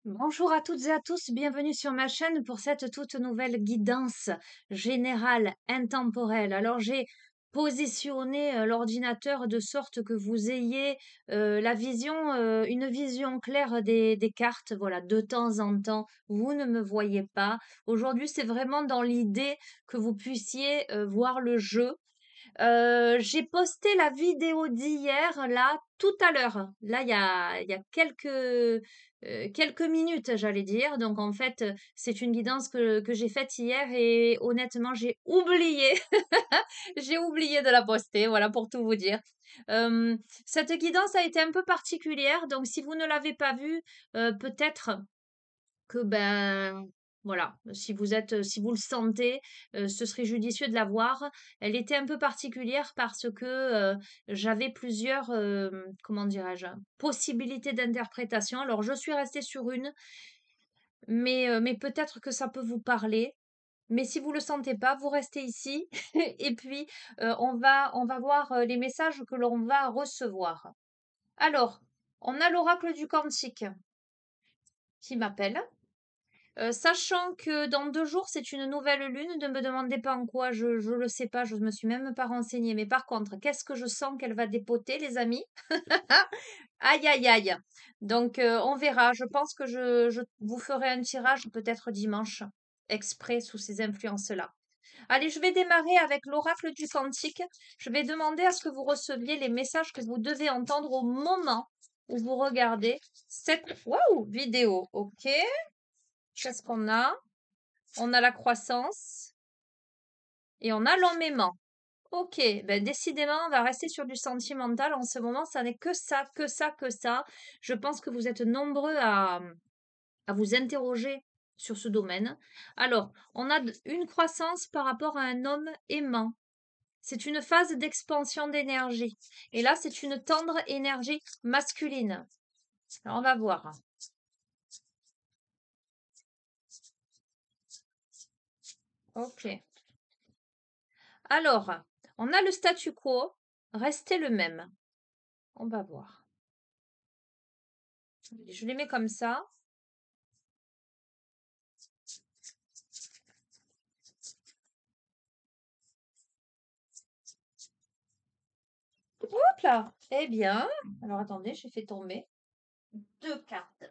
Bonjour à toutes et à tous, bienvenue sur ma chaîne pour cette toute nouvelle guidance générale intemporelle. Alors j'ai positionné l'ordinateur de sorte que vous ayez une vision claire des cartes, voilà, de temps en temps. Vous ne me voyez pas. Aujourd'hui, c'est vraiment dans l'idée que vous puissiez voir le jeu. J'ai posté la vidéo d'hier, là, tout à l'heure. Là, il y a quelques minutes, j'allais dire. Donc, en fait, c'est une guidance que j'ai faite hier et honnêtement, j'ai oublié. J'ai oublié de la poster, voilà, pour tout vous dire. Euh, Cette guidance a été un peu particulière. Donc, si vous ne l'avez pas vue, peut-être que ben voilà, si vous le sentez, ce serait judicieux de la voir. Elle était un peu particulière parce que j'avais plusieurs, comment dirais-je, possibilités d'interprétation. Alors je suis restée sur une, mais peut-être que ça peut vous parler. Mais si vous le sentez pas, vous restez ici et puis on va voir les messages que l'on va recevoir. Alors, on a l'oracle du Cantique qui m'appelle. Sachant que dans 2 jours, c'est une nouvelle lune, ne me demandez pas en quoi, je le sais pas, je me suis même pas renseignée. Mais par contre, qu'est-ce que je sens qu'elle va dépoter, les amis? Aïe, aïe, aïe. Donc, on verra. Je pense que je vous ferai un tirage peut-être dimanche, exprès sous ces influences-là. Allez, je vais démarrer avec l'oracle du Cantique. Je vais demander à ce que vous receviez les messages que vous devez entendre au moment où vous regardez cette waouh, vidéo. OK? Qu'est-ce qu'on a? On a la croissance et on a l'emmaiement. Ok, ben décidément, on va rester sur du sentimental. En ce moment, ça n'est que ça, que ça, que ça. Je pense que vous êtes nombreux à vous interroger sur ce domaine. Alors, on a une croissance par rapport à un homme aimant. C'est une phase d'expansion d'énergie. Et là, c'est une tendre énergie masculine. Alors, on va voir. Ok. Alors, on a le statu quo, restez le même. On va voir. Je les mets comme ça. Hop là. Eh bien, alors attendez, j'ai fait tomber 2 cartes.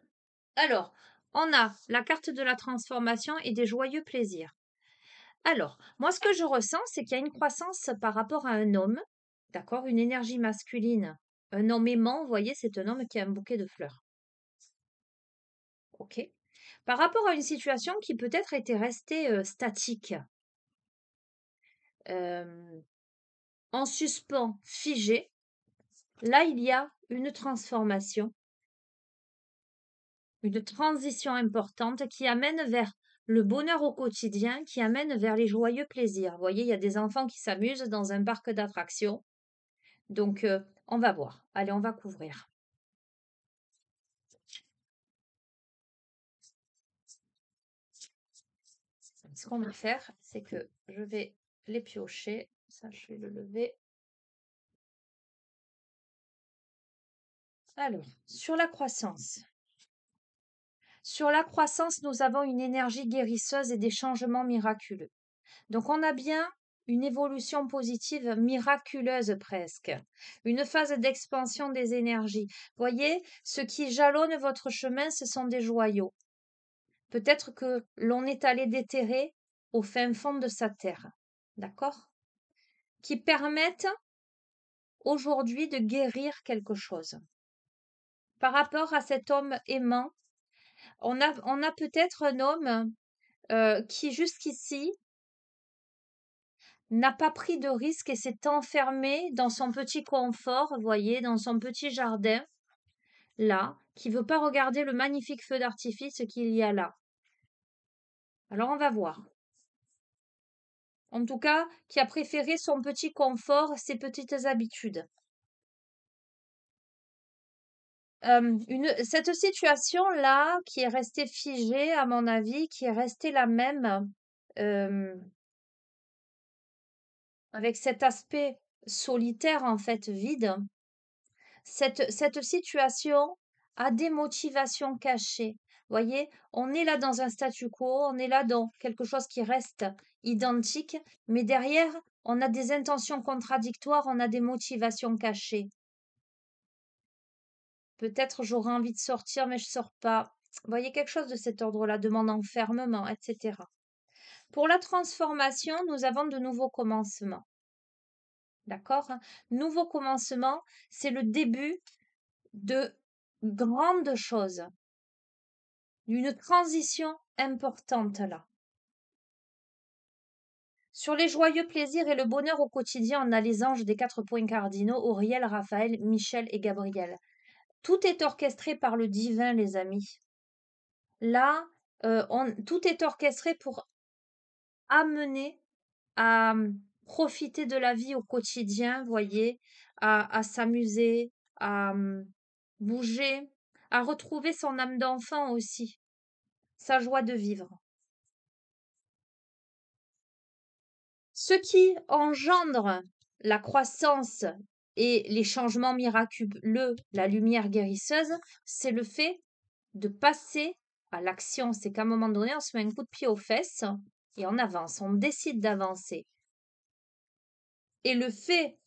Alors, on a la carte de la transformation et des joyeux plaisirs. Alors, moi, ce que je ressens, c'est qu'il y a une croissance par rapport à un homme, d'accord, une énergie masculine. Un homme aimant, vous voyez, c'est un homme qui a un bouquet de fleurs. OK. Par rapport à une situation qui peut-être était restée statique, euh, en suspens, figée, là, il y a une transformation, une transition importante qui amène vers le bonheur au quotidien, qui amène vers les joyeux plaisirs. Vous voyez, il y a des enfants qui s'amusent dans un parc d'attractions. Donc, on va voir. Allez, on va couvrir. Ce qu'on va faire, c'est que je vais les piocher. Ça, je vais le lever. Alors, sur la croissance. Sur la croissance, nous avons une énergie guérisseuse et des changements miraculeux. Donc on a bien une évolution positive miraculeuse presque, une phase d'expansion des énergies. Voyez, ce qui jalonne votre chemin, ce sont des joyaux. Peut-être que l'on est allé déterrer au fin fond de sa terre, d'accord? Qui permettent aujourd'hui de guérir quelque chose. Par rapport à cet homme aimant, on a peut-être un homme qui jusqu'ici n'a pas pris de risque et s'est enfermé dans son petit confort, vous voyez, dans son petit jardin, là, qui veut pas regarder le magnifique feu d'artifice qu'il y a là. Alors on va voir. En tout cas, qui a préféré son petit confort, ses petites habitudes. Cette situation-là, qui est restée figée, à mon avis, qui est restée la même, euh, avec cet aspect solitaire, en fait, vide, cette situation a des motivations cachées. Voyez, on est là dans un statu quo, on est là dans quelque chose qui reste identique, mais derrière, on a des intentions contradictoires, on a des motivations cachées. Peut-être j'aurais envie de sortir, mais je sors pas. Vous voyez, quelque chose de cet ordre-là, de mon enfermement, etc. Pour la transformation, nous avons de nouveaux commencements. D'accord? Nouveau commencement, c'est le début de grandes choses, d'une transition importante là. Sur les joyeux plaisirs et le bonheur au quotidien, on a les anges des 4 points cardinaux, Auriel, Raphaël, Michel et Gabriel. Tout est orchestré par le divin, les amis. Là, tout est orchestré pour amener à profiter de la vie au quotidien, voyez, à s'amuser, à bouger, à retrouver son âme d'enfant aussi, sa joie de vivre. Ce qui engendre la croissance et les changements miraculeux, la lumière guérisseuse, c'est le fait de passer à l'action. C'est qu'à un moment donné, on se met un coup de pied aux fesses et on avance, on décide d'avancer. Et le fait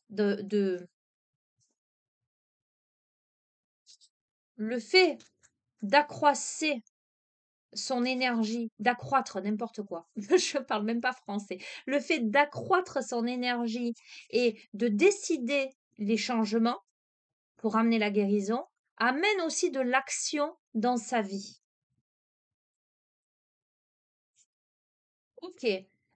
le fait d'accroître son énergie, d'accroître n'importe quoi, je parle même pas français, le fait d'accroître son énergie et de décider les changements pour amener la guérison, amène aussi de l'action dans sa vie. Ok.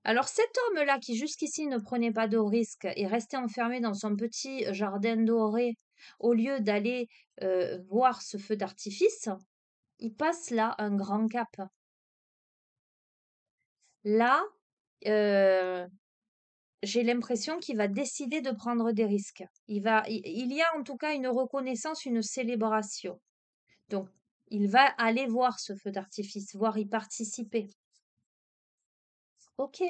Alors cet homme-là qui jusqu'ici ne prenait pas de risque et restait enfermé dans son petit jardin doré, au lieu d'aller voir ce feu d'artifice, il passe là un grand cap. Là, j'ai l'impression qu'il va décider de prendre des risques. Il y a en tout cas une reconnaissance, une célébration. Donc, il va aller voir ce feu d'artifice, voir y participer. Ok.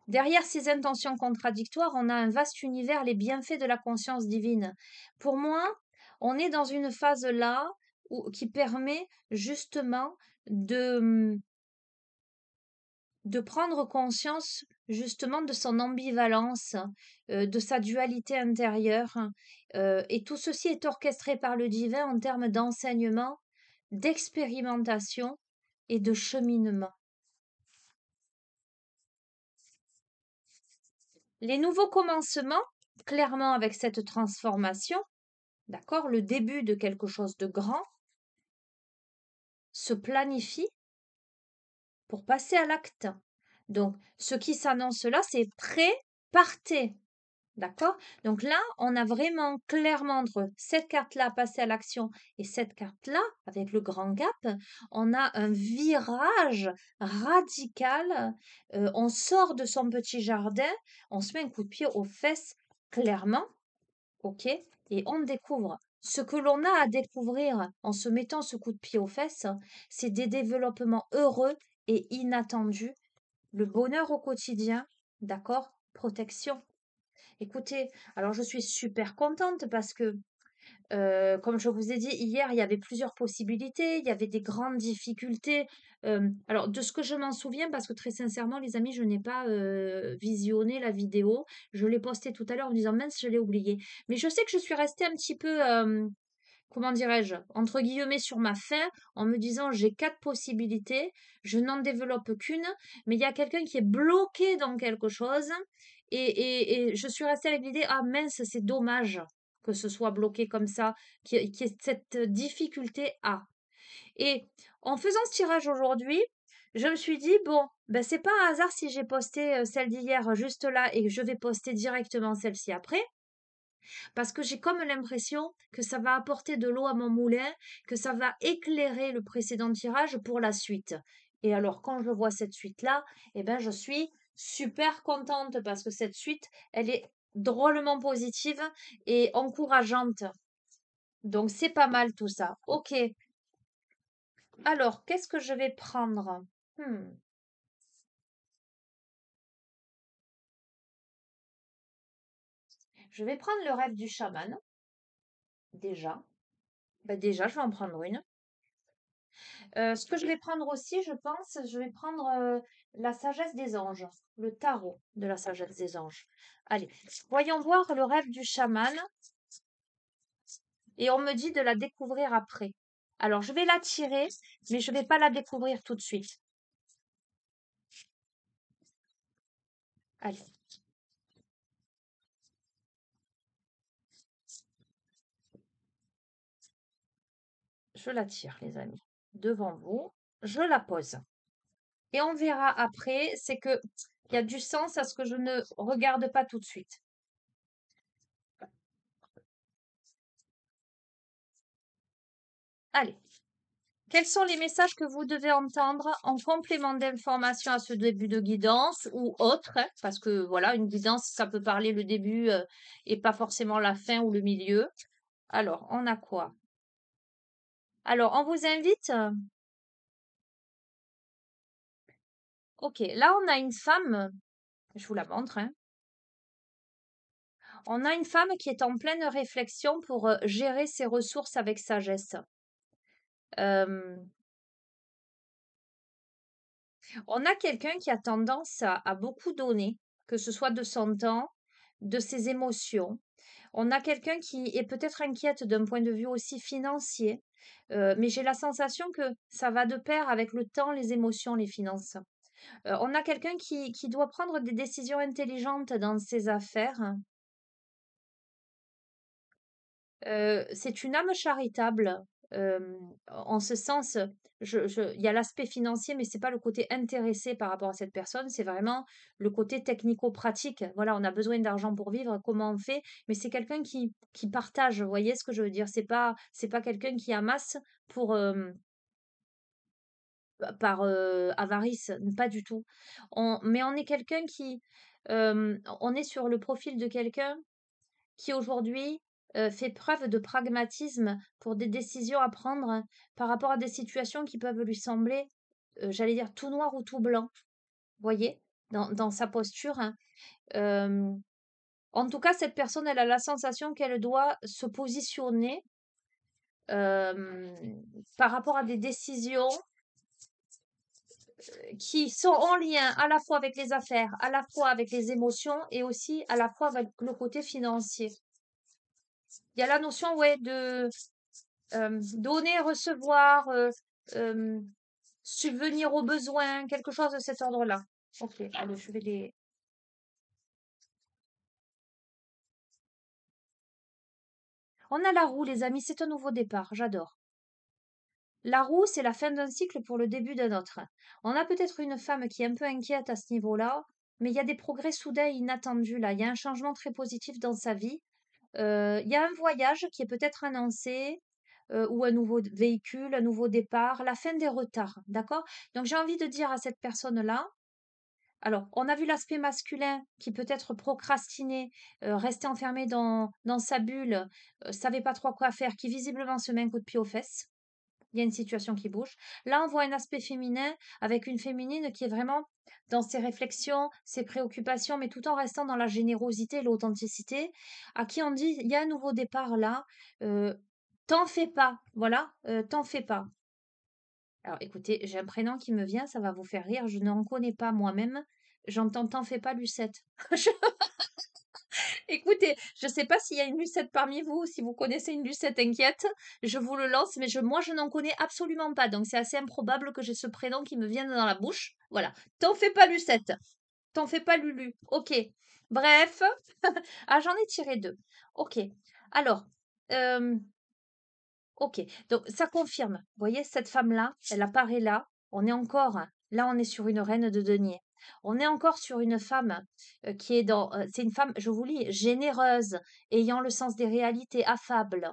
Derrière ces intentions contradictoires, on a un vaste univers, les bienfaits de la conscience divine. Pour moi, on est dans une phase là qui permet justement de, de prendre conscience justement de son ambivalence, de sa dualité intérieure. Et tout ceci est orchestré par le divin en termes d'enseignement, d'expérimentation et de cheminement. Les nouveaux commencements, clairement avec cette transformation, d'accord, le début de quelque chose de grand, se planifie pour passer à l'acte. Donc, ce qui s'annonce là, c'est prêt, partez. D'accord? Donc là, on a vraiment clairement entre cette carte-là, passer à l'action, et cette carte-là, avec le grand gap, on a un virage radical. On sort de son petit jardin, on se met un coup de pied aux fesses, clairement, ok? Et on découvre. Ce que l'on a à découvrir en se mettant ce coup de pied aux fesses, c'est des développements heureux et inattendus, le bonheur au quotidien, d'accord? Protection. Écoutez, alors je suis super contente parce que, comme je vous ai dit hier, il y avait plusieurs possibilités, il y avait des grandes difficultés. Alors de ce que je m'en souviens, parce que très sincèrement, les amis, je n'ai pas visionné la vidéo. Je l'ai postée tout à l'heure en me disant mince, je l'ai oublié. Mais je sais que je suis restée un petit peu, comment dirais-je, entre guillemets sur ma faim, en me disant j'ai 4 possibilités, je n'en développe qu'une, mais il y a quelqu'un qui est bloqué dans quelque chose, et je suis restée avec l'idée, ah mince, c'est dommage que ce soit bloqué comme ça, qu'il y ait cette difficulté à. Et en faisant ce tirage aujourd'hui, je me suis dit, bon, ben c'est pas un hasard si j'ai posté celle d'hier juste là et que je vais poster directement celle-ci après. Parce que j'ai comme l'impression que ça va apporter de l'eau à mon moulin, que ça va éclairer le précédent tirage pour la suite. Et alors, quand je vois cette suite-là, eh ben, je suis super contente parce que cette suite, elle est drôlement positive et encourageante. Donc, c'est pas mal tout ça. Ok. Alors, qu'est-ce que je vais prendre? Hmm. Je vais prendre le rêve du chaman, déjà. Bah, déjà, je vais en prendre une. Ce que je vais prendre aussi, je pense, je vais prendre la sagesse des anges, le tarot de la sagesse des anges. Allez, voyons voir le rêve du chaman et on me dit de la découvrir après. Alors, je vais la tirer, mais je ne vais pas la découvrir tout de suite. Allez, je la tire, les amis, devant vous. Je la pose. Et on verra après, c'est que il y a du sens à ce que je ne regarde pas tout de suite. Allez. Quels sont les messages que vous devez entendre en complément d'information à ce début de guidance ou autre, hein, parce que voilà, une guidance, ça peut parler le début et pas forcément la fin ou le milieu. Alors, on a quoi? Alors, on vous invite. Ok, là, on a une femme, je vous la montre, hein. On a une femme qui est en pleine réflexion pour gérer ses ressources avec sagesse. Euh, On a quelqu'un qui a tendance à beaucoup donner, que ce soit de son temps, de ses émotions. On a quelqu'un qui est peut-être inquiète d'un point de vue aussi financier, mais j'ai la sensation que ça va de pair avec le temps, les émotions, les finances. On a quelqu'un qui doit prendre des décisions intelligentes dans ses affaires. C'est une âme charitable, en ce sens, il y a l'aspect financier, mais c'est pas le côté intéressé par rapport à cette personne, c'est vraiment le côté technico-pratique. Voilà, on a besoin d'argent pour vivre, comment on fait? Mais c'est quelqu'un qui partage, vous voyez ce que je veux dire? C'est pas quelqu'un qui amasse pour, par, avarice, pas du tout. Mais on est quelqu'un qui, on est sur le profil de quelqu'un qui aujourd'hui fait preuve de pragmatisme pour des décisions à prendre par rapport à des situations qui peuvent lui sembler, j'allais dire tout noir ou tout blanc. Voyez? Dans sa posture, hein. Hem, En tout cas, cette personne, elle a la sensation qu'elle doit se positionner, par rapport à des décisions qui sont en lien à la fois avec les affaires, à la fois avec les émotions et aussi à la fois avec le côté financier. Il y a la notion, ouais, de donner, recevoir, subvenir aux besoins, quelque chose de cet ordre-là. Ok, allez, je vais les. On a la roue, les amis, c'est un nouveau départ, j'adore. La roue, c'est la fin d'un cycle pour le début d'un autre. On a peut-être une femme qui est un peu inquiète à ce niveau-là, mais il y a des progrès soudains et inattendus là. Il y a un changement très positif dans sa vie. Il y a un voyage qui est peut-être annoncé, ou un nouveau véhicule, un nouveau départ, la fin des retards, d'accord? Donc j'ai envie de dire à cette personne-là, alors on a vu l'aspect masculin qui peut être procrastiné, rester enfermé dans sa bulle, savait pas trop quoi faire, qui visiblement se met un coup de pied aux fesses. Il y a une situation qui bouge. Là, on voit un aspect féminin avec une féminine qui est vraiment dans ses réflexions, ses préoccupations, mais tout en restant dans la générosité et l'authenticité, à qui on dit, il y a un nouveau départ là, euh, t'en fais pas, voilà, t'en fais pas. Alors écoutez, j'ai un prénom qui me vient, ça va vous faire rire, je n'en connais pas moi-même. J'entends t'en fais pas, Lucette. Écoutez, je ne sais pas s'il y a une Lucette parmi vous, si vous connaissez une Lucette inquiète, je vous le lance, mais moi je n'en connais absolument pas, donc c'est assez improbable que j'ai ce prénom qui me vienne dans la bouche. Voilà, t'en fais pas Lucette, t'en fais pas Lulu. Ok, bref, ah j'en ai tiré deux. Ok, alors, euh, ok, donc ça confirme. Vous voyez, cette femme-là, elle apparaît là. On est encore, là, on est sur une reine de denier. On est encore sur une femme qui est dans. C'est une femme, je vous lis, généreuse, ayant le sens des réalités, affable,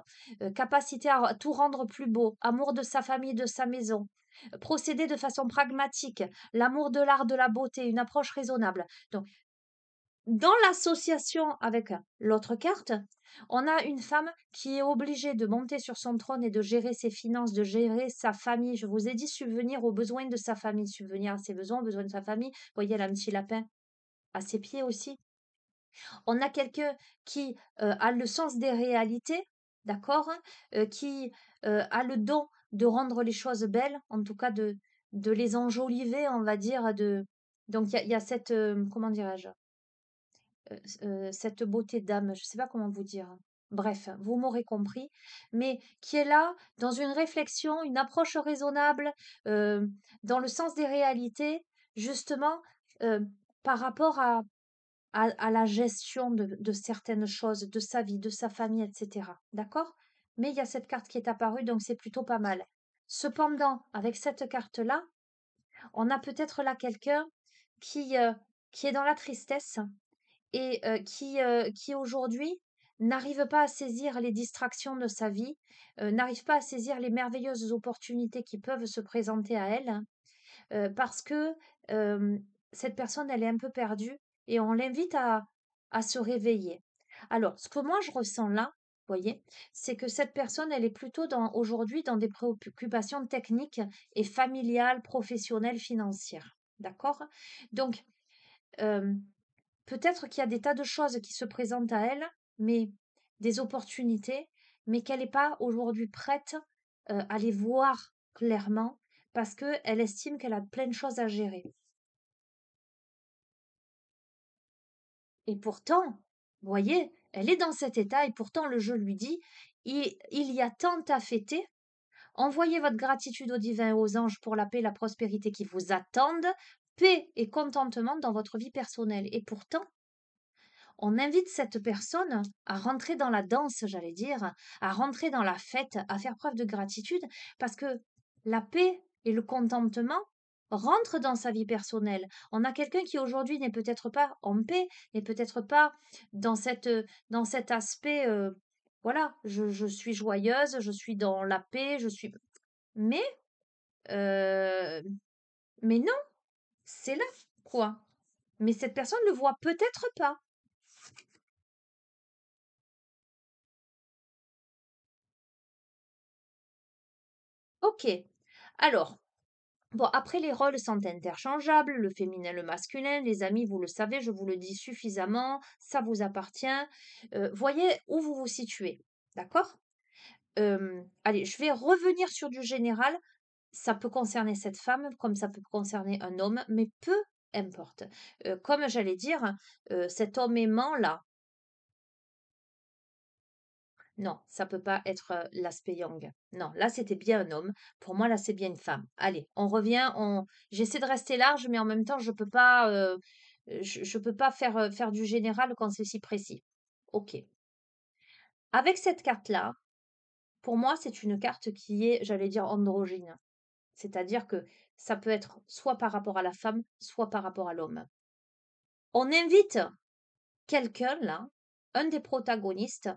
capacité à tout rendre plus beau, amour de sa famille, de sa maison, procéder de façon pragmatique, l'amour de l'art, de la beauté, une approche raisonnable. Donc, dans l'association avec l'autre carte, on a une femme qui est obligée de monter sur son trône et de gérer ses finances, de gérer sa famille. Je vous ai dit subvenir aux besoins de sa famille, subvenir à ses besoins, aux besoins de sa famille. Vous voyez, elle a un petit lapin à ses pieds aussi. On a quelqu'un qui a le sens des réalités, d'accord? Qui a le don de rendre les choses belles, en tout cas de les enjoliver, on va dire. Donc il y a cette, comment dirais-je? Cette beauté d'âme, je ne sais pas comment vous dire. Bref, vous m'aurez compris, mais qui est là dans une réflexion, une approche raisonnable, euh, dans le sens des réalités, justement, euh, par rapport à la gestion de certaines choses, de sa vie, de sa famille, etc. D'accord? Mais il y a cette carte qui est apparue, donc c'est plutôt pas mal. Cependant, avec cette carte-là, on a peut-être là quelqu'un qui, euh, qui est dans la tristesse et qui aujourd'hui n'arrive pas à saisir les distractions de sa vie, n'arrive pas à saisir les merveilleuses opportunités qui peuvent se présenter à elle, parce que cette personne, elle est un peu perdue et on l'invite à se réveiller. Alors, ce que moi je ressens là, voyez, c'est que cette personne, elle est plutôt aujourd'hui dans des préoccupations techniques et familiales, professionnelles, financières. D'accord? Donc, euh, peut-être qu'il y a des tas de choses qui se présentent à elle, mais des opportunités, mais qu'elle n'est pas aujourd'hui prête à les voir clairement parce qu'elle estime qu'elle a plein de choses à gérer. Et pourtant, vous voyez, elle est dans cet état et pourtant le jeu lui dit, il y a tant à fêter. Envoyez votre gratitude aux divins et aux anges pour la paix et la prospérité qui vous attendent, paix et contentement dans votre vie personnelle. Et pourtant, on invite cette personne à rentrer dans la danse, j'allais dire, à rentrer dans la fête, à faire preuve de gratitude, parce que la paix et le contentement rentrent dans sa vie personnelle. On a quelqu'un qui aujourd'hui n'est peut-être pas en paix, n'est peut-être pas dans dans cet aspect, voilà, je suis joyeuse, je suis dans la paix, je suis... Mais, euh, mais non, c'est là, quoi. Mais cette personne ne le voit peut-être pas. Ok. Alors, bon, après, les rôles sont interchangeables, le féminin, le masculin. Les amis, vous le savez, je vous le dis suffisamment, ça vous appartient. Voyez où vous vous situez, d'accord? Allez, je vais revenir sur du général. Ça peut concerner cette femme, comme ça peut concerner un homme, mais peu importe. Comme j'allais dire, cet homme aimant là, non, ça peut pas être l'aspect yang. Non, là c'était bien un homme. Pour moi, là c'est bien une femme. Allez, on revient. J'essaie de rester large, mais en même temps, je peux pas faire du général quand c'est si précis. Ok. Avec cette carte-là, pour moi, c'est une carte qui est, j'allais dire, androgyne. C'est-à-dire que ça peut être soit par rapport à la femme, soit par rapport à l'homme. On invite quelqu'un là, un des protagonistes,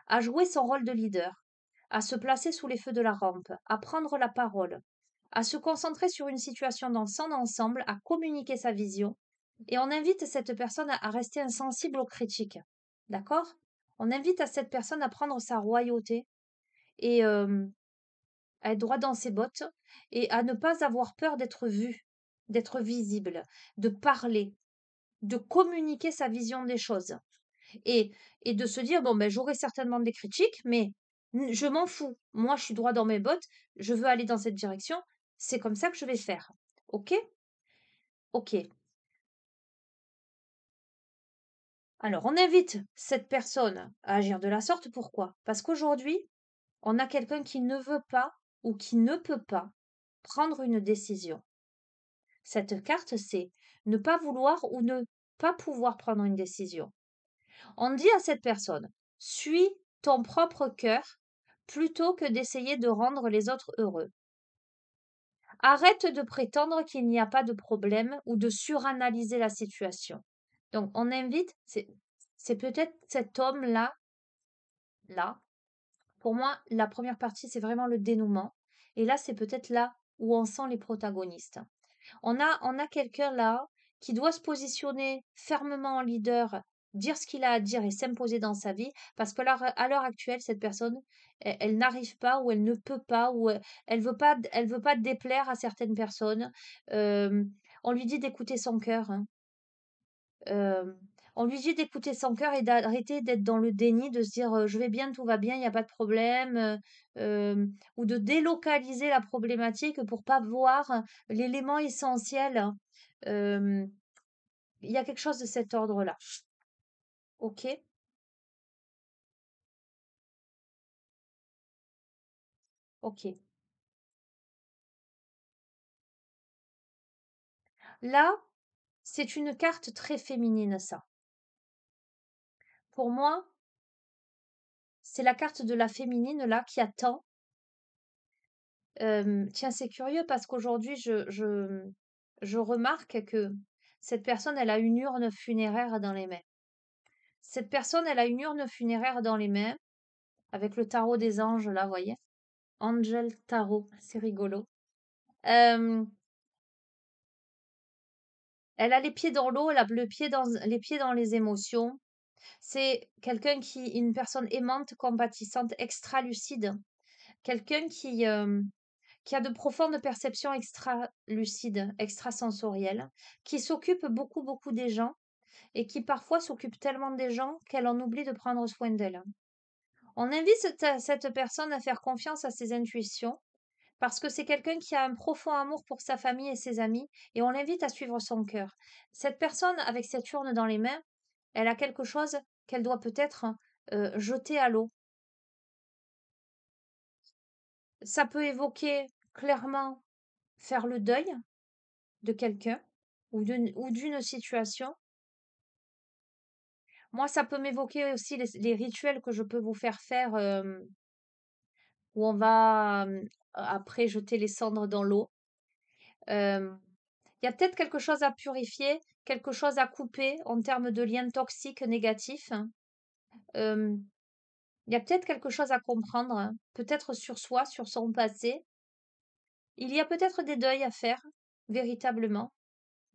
a joué son rôle de leader, à se placer sous les feux de la rampe, à prendre la parole, à se concentrer sur une situation dans son ensemble, à communiquer sa vision, et on invite cette personne à rester insensible aux critiques. D'accord? On invite à cette personne à prendre sa royauté et à être droit dans ses bottes et à ne pas avoir peur d'être vu, d'être visible, de parler, de communiquer sa vision des choses. Et et de se dire: «Bon, ben, j'aurai certainement des critiques, mais je m'en fous. Moi, je suis droit dans mes bottes, je veux aller dans cette direction, c'est comme ça que je vais faire». OK? OK. Alors, on invite cette personne à agir de la sorte, pourquoi? Parce qu'aujourd'hui, on a quelqu'un qui ne veut pas ou qui ne peut pas prendre une décision. Cette carte, c'est ne pas vouloir ou ne pas pouvoir prendre une décision. On dit à cette personne: «Suis ton propre cœur plutôt que d'essayer de rendre les autres heureux. Arrête de prétendre qu'il n'y a pas de problème ou de suranalyser la situation». Donc on invite, c'est peut-être cet homme-là, là. Pour moi, la première partie, c'est vraiment le dénouement. Et là, c'est peut-être là où on sent les protagonistes. On a quelqu'un là qui doit se positionner fermement en leader, dire ce qu'il a à dire et s'imposer dans sa vie, parce que là, à l'heure actuelle, cette personne, elle n'arrive pas ou elle ne peut pas ou elle veut pas déplaire à certaines personnes. Euh, on lui dit d'écouter son cœur, hein. Euh, On lui dit d'écouter son cœur et d'arrêter d'être dans le déni, de se dire je vais bien, tout va bien, il n'y a pas de problème, ou de délocaliser la problématique pour pas voir l'élément essentiel. Euh, il y a quelque chose de cet ordre-là. Ok? Ok. Là, c'est une carte très féminine, ça. Pour moi, c'est la carte de la féminine, là, qui attend. Tiens, c'est curieux parce qu'aujourd'hui, je remarque que cette personne, elle a une urne funéraire dans les mains. Cette personne, elle a une urne funéraire dans les mains, avec le tarot des anges, là, vous voyez? Angel Tarot, c'est rigolo. Euh, Elle a les pieds dans l'eau, elle a les pieds dans les émotions. C'est quelqu'un une personne aimante, compatissante, extra-lucide. Quelqu'un qui a de profondes perceptions extra-lucides, extrasensorielles, qui s'occupe beaucoup, beaucoup des gens et qui parfois s'occupe tellement des gens qu'elle en oublie de prendre soin d'elle. On invite cette personne à faire confiance à ses intuitions parce que c'est quelqu'un qui a un profond amour pour sa famille et ses amis et on l'invite à suivre son cœur. Cette personne, avec cette urne dans les mains, elle a quelque chose qu'elle doit peut-être jeter à l'eau. Ça peut évoquer clairement faire le deuil de quelqu'un ou d'une situation. Moi, ça peut m'évoquer aussi les rituels que je peux vous faire, où on va après jeter les cendres dans l'eau. Euh, Il y a peut-être quelque chose à purifier, quelque chose à couper en termes de liens toxiques négatifs. Euh, il y a peut-être quelque chose à comprendre, hein, peut-être sur soi, sur son passé. Il y a peut-être des deuils à faire, véritablement.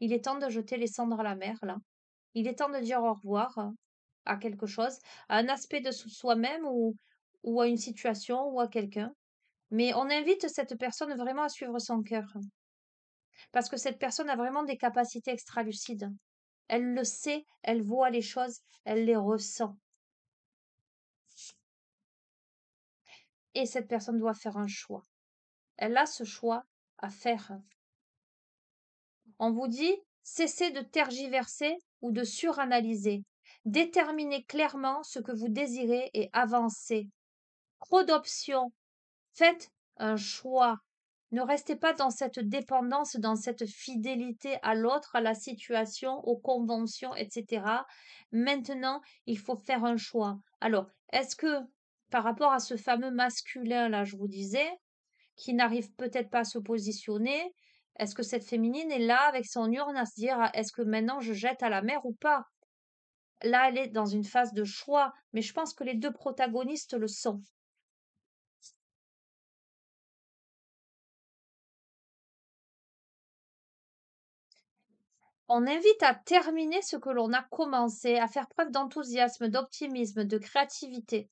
Il est temps de jeter les cendres à la mer, là. Il est temps de dire au revoir à quelque chose, à un aspect de soi-même ou à une situation ou à quelqu'un. Mais on invite cette personne vraiment à suivre son cœur. Parce que cette personne a vraiment des capacités extralucides. Elle le sait, elle voit les choses, elle les ressent. Et cette personne doit faire un choix. Elle a ce choix à faire. On vous dit, cessez de tergiverser ou de suranalyser. Déterminez clairement ce que vous désirez et avancez. Trop d'options. Faites un choix. Ne restez pas dans cette dépendance, dans cette fidélité à l'autre, à la situation, aux conventions, etc. Maintenant, il faut faire un choix. Alors, est-ce que par rapport à ce fameux masculin, là, je vous disais, qui n'arrive peut-être pas à se positionner, est-ce que cette féminine est là avec son urne à se dire, ah, est-ce que maintenant je jette à la mer ou pas? Là, elle est dans une phase de choix, mais je pense que les deux protagonistes le sont. On invite à terminer ce que l'on a commencé, à faire preuve d'enthousiasme, d'optimisme, de créativité.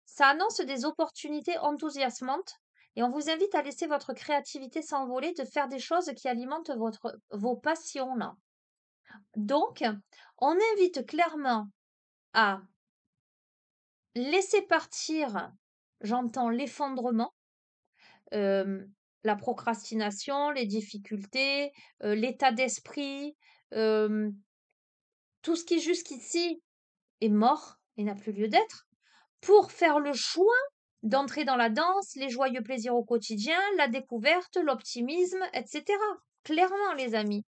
Ça annonce des opportunités enthousiasmantes et on vous invite à laisser votre créativité s'envoler, de faire des choses qui alimentent vos passions là. Donc, on invite clairement à laisser partir, j'entends l'effondrement, euh, la procrastination, les difficultés, l'état d'esprit, euh, tout ce qui jusqu'ici est mort et n'a plus lieu d'être, pour faire le choix d'entrer dans la danse, les joyeux plaisirs au quotidien, la découverte, l'optimisme, etc. Clairement, les amis.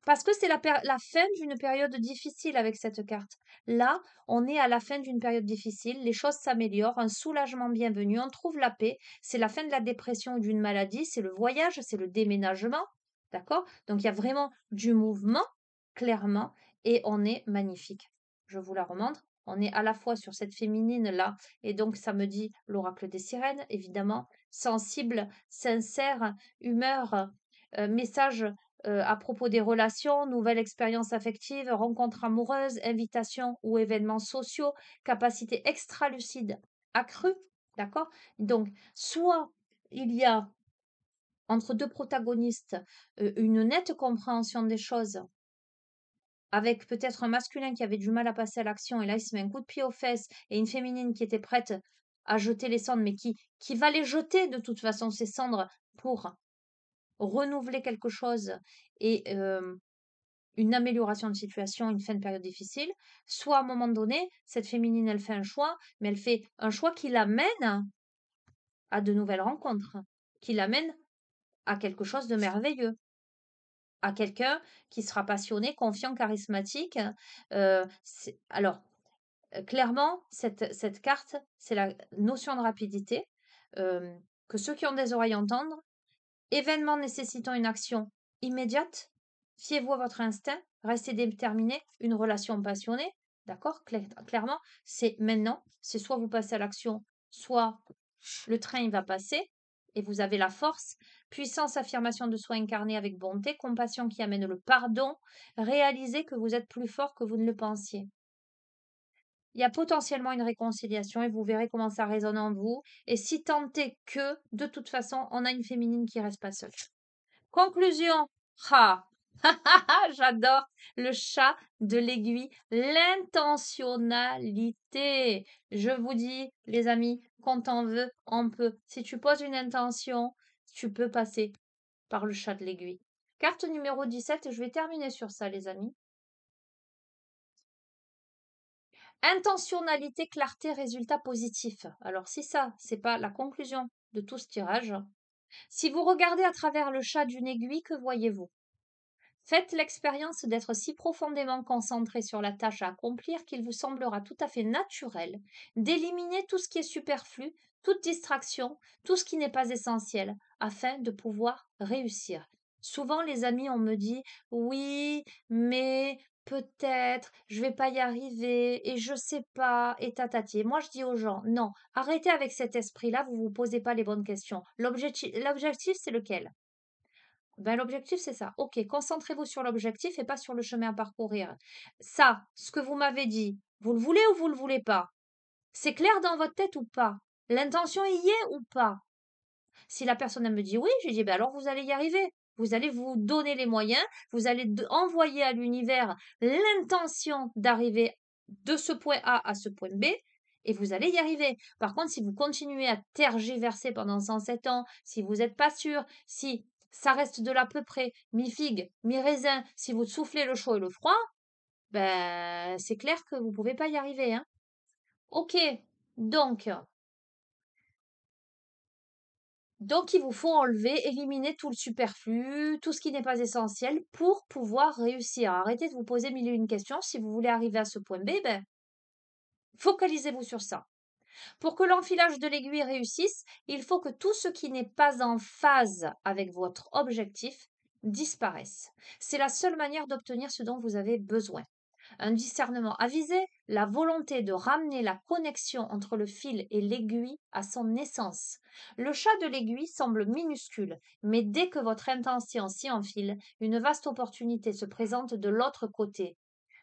Parce que c'est la fin d'une période difficile avec cette carte. Là, on est à la fin d'une période difficile, les choses s'améliorent, un soulagement bienvenu, on trouve la paix, c'est la fin de la dépression ou d'une maladie, c'est le voyage, c'est le déménagement, d'accord? Donc il y a vraiment du mouvement, clairement, et on est magnifique. Je vous la remontre. On est à la fois sur cette féminine-là, et donc ça me dit l'oracle des sirènes, évidemment, sensible, sincère, humeur, message à propos des relations, nouvelles expériences affectives, rencontres amoureuses, invitations ou événements sociaux, capacité extra-lucide accrue, d'accord? Donc, soit il y a entre deux protagonistes une nette compréhension des choses avec peut-être un masculin qui avait du mal à passer à l'action, et là il se met un coup de pied aux fesses, et une féminine qui était prête à jeter les cendres, mais qui va les jeter de toute façon, ces cendres, pour renouveler quelque chose et une amélioration de situation, une fin de période difficile, soit à un moment donné, cette féminine, elle fait un choix, mais elle fait un choix qui l'amène à de nouvelles rencontres, qui l'amène à quelque chose de merveilleux, à quelqu'un qui sera passionné, confiant, charismatique. Alors, clairement, cette carte, c'est la notion de rapidité, euh, que ceux qui ont des oreilles entendent. Événement nécessitant une action immédiate, fiez-vous à votre instinct, restez déterminé, une relation passionnée, d'accord? Clairement, c'est maintenant, c'est soit vous passez à l'action, soit le train il va passer et vous avez la force, puissance, affirmation de soi incarnée avec bonté, compassion qui amène le pardon, réalisez que vous êtes plus fort que vous ne le pensiez. Il y a potentiellement une réconciliation et vous verrez comment ça résonne en vous. Et si tant est que, de toute façon, on a une féminine qui reste pas seule. Conclusion. Ah, j'adore le chat de l'aiguille. L'intentionnalité. Je vous dis, les amis, quand on veut, on peut. Si tu poses une intention, tu peux passer par le chat de l'aiguille. Carte numéro 17, et je vais terminer sur ça, les amis. Intentionnalité, clarté, résultat positif. Alors, si ça, c'est pas la conclusion de tout ce tirage, si vous regardez à travers le chat d'une aiguille, que voyez-vous? Faites l'expérience d'être si profondément concentré sur la tâche à accomplir qu'il vous semblera tout à fait naturel d'éliminer tout ce qui est superflu, toute distraction, tout ce qui n'est pas essentiel, afin de pouvoir réussir. Souvent, les amis, on me dit oui, mais peut-être, je vais pas y arriver, et je sais pas, et tatati. Moi, je dis aux gens, non, arrêtez avec cet esprit-là, vous vous posez pas les bonnes questions. L'objectif, c'est lequel? Ben, l'objectif, c'est ça. Ok, concentrez-vous sur l'objectif et pas sur le chemin à parcourir. Ça, ce que vous m'avez dit, vous le voulez ou vous le voulez pas? C'est clair dans votre tête ou pas? L'intention y est ou pas? Si la personne elle me dit oui, j'ai dit ben alors vous allez y arriver. Vous allez vous donner les moyens, vous allez envoyer à l'univers l'intention d'arriver de ce point A à ce point B et vous allez y arriver. Par contre, si vous continuez à tergiverser pendant 107 ans, si vous n'êtes pas sûr, si ça reste de l'à peu près, mi-figue, mi-raisin, si vous soufflez le chaud et le froid, ben c'est clair que vous ne pouvez pas y arriver, hein. Ok, donc il vous faut enlever, éliminer tout le superflu, tout ce qui n'est pas essentiel pour pouvoir réussir. Arrêtez de vous poser mille et une questions. Si vous voulez arriver à ce point B, ben, focalisez-vous sur ça. Pour que l'enfilage de l'aiguille réussisse, il faut que tout ce qui n'est pas en phase avec votre objectif disparaisse. C'est la seule manière d'obtenir ce dont vous avez besoin. Un discernement avisé, la volonté de ramener la connexion entre le fil et l'aiguille à son essence. Le chat de l'aiguille semble minuscule, mais dès que votre intention s'y enfile, une vaste opportunité se présente de l'autre côté.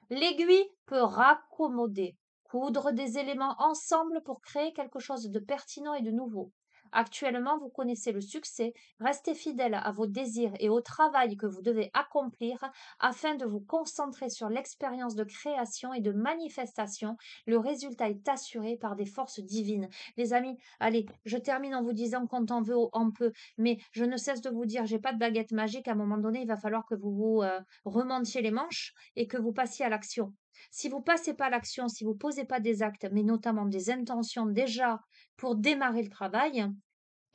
L'aiguille peut raccommoder, coudre des éléments ensemble pour créer quelque chose de pertinent et de nouveau. Actuellement, vous connaissez le succès, restez fidèle à vos désirs et au travail que vous devez accomplir afin de vous concentrer sur l'expérience de création et de manifestation. Le résultat est assuré par des forces divines. Les amis, allez, je termine en vous disant quand on veut, on peut, mais je ne cesse de vous dire, j'ai pas de baguette magique, à un moment donné, il va falloir que vous vous remontiez les manches et que vous passiez à l'action. Si vous passez pas à l'action, si vous posez pas des actes, mais notamment des intentions déjà pour démarrer le travail,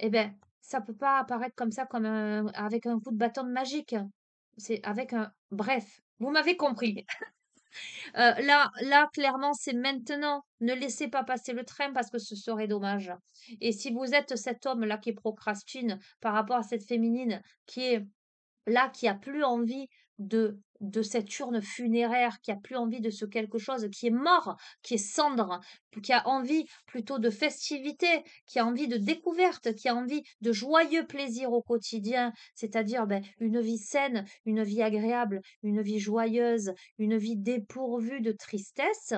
eh ben, ça peut pas apparaître comme ça, comme avec un coup de bâton magique. C'est avec un... Bref, vous m'avez compris. Là, clairement, c'est maintenant. Ne laissez pas passer le train parce que ce serait dommage. Et si vous êtes cet homme-là qui procrastine par rapport à cette féminine qui est là, qui a plus envie de cette urne funéraire, qui a plus envie de ce quelque chose qui est mort, qui est cendre, qui a envie plutôt de festivité, qui a envie de découverte, qui a envie de joyeux plaisir au quotidien, c'est-à-dire ben, une vie saine, une vie agréable, une vie joyeuse, une vie dépourvue de tristesse.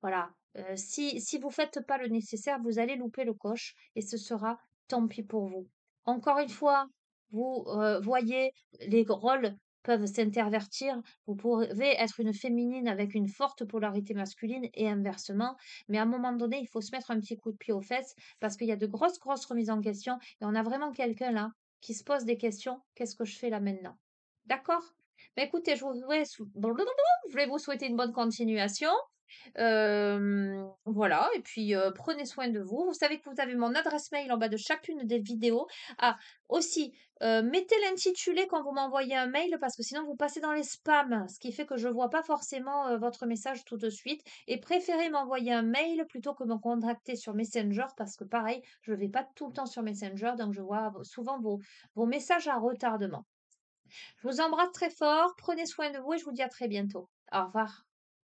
Voilà. Si vous faites pas le nécessaire, vous allez louper le coche et ce sera tant pis pour vous. Encore une fois, vous voyez les rôles peuvent s'intervertir. Vous pouvez être une féminine avec une forte polarité masculine et inversement. Mais à un moment donné, il faut se mettre un petit coup de pied aux fesses parce qu'il y a de grosses, grosses remises en question et on a vraiment quelqu'un là qui se pose des questions. Qu'est-ce que je fais là maintenant? D'accord? Bah, écoutez, je voulais vous souhaiter une bonne continuation. Voilà et puis, prenez soin de vous. Vous savez que vous avez mon adresse mail en bas de chacune des vidéos. Ah, aussi, mettez l'intitulé quand vous m'envoyez un mail parce que sinon vous passez dans les spams, ce qui fait que je vois pas forcément, votre message tout de suite et préférez m'envoyer un mail plutôt que me contacter sur Messenger parce que pareil, je vais pas tout le temps sur Messenger donc je vois souvent vos messages à retardement. Je vous embrasse très fort, prenez soin de vous et je vous dis à très bientôt. Au revoir.